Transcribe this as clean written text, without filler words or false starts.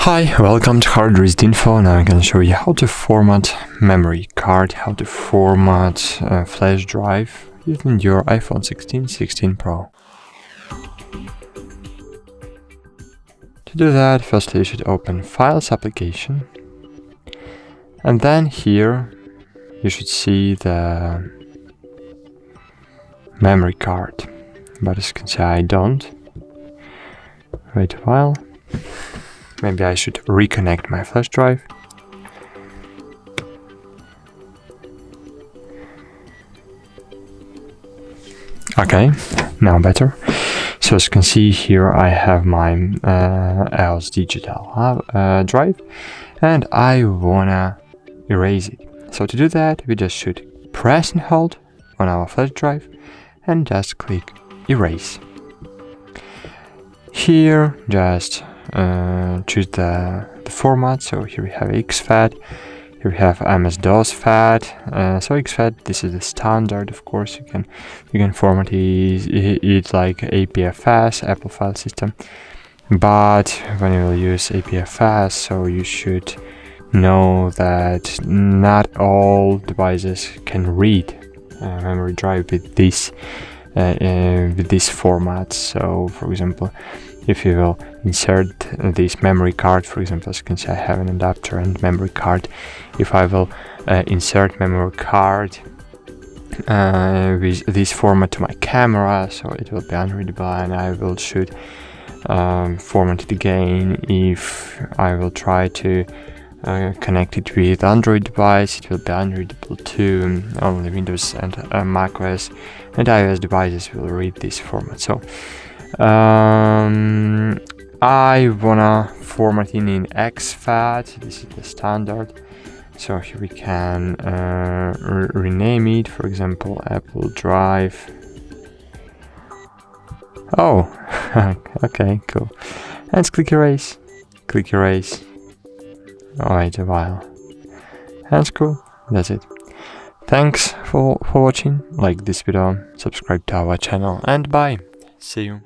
Hi, welcome to HardReset.Info. Now I'm going to show you how to format memory card, how to format flash drive using your iPhone 16, 16 Pro. To do that, firstly you should open Files application, and then here you should see the memory card, but as you can see I don't. Wait a while. Maybe I should reconnect my flash drive. Okay, now better. So as you can see here I have my EOS digital drive and I wanna erase it. So to do that we just should press and hold on our flash drive and just click erase. Here just choose the format. So here we have exFAT, here we have MS-DOS FAT. So exFAT, this is the standard, of course. You can format it like APFS, Apple File System, but when you will use APFS, so you should know that not all devices can read memory drive with this format. So for example, if you will insert this memory card, for example, as you can see I have an adapter and memory card. If I will insert memory card with this format to my camera, so it will be unreadable, and I will should format it again. If I will try to connect it with Android device, it will be unreadable too. Only Windows and macOS and iOS devices will read this format. So I wanna format in exFAT. This is the standard. So here we can rename it, for example, Apple Drive. Oh, okay, cool. And let's click erase. Click erase. Oh, wait a while. That's cool. That's it. Thanks for watching. Like this video, subscribe to our channel, and bye. See you.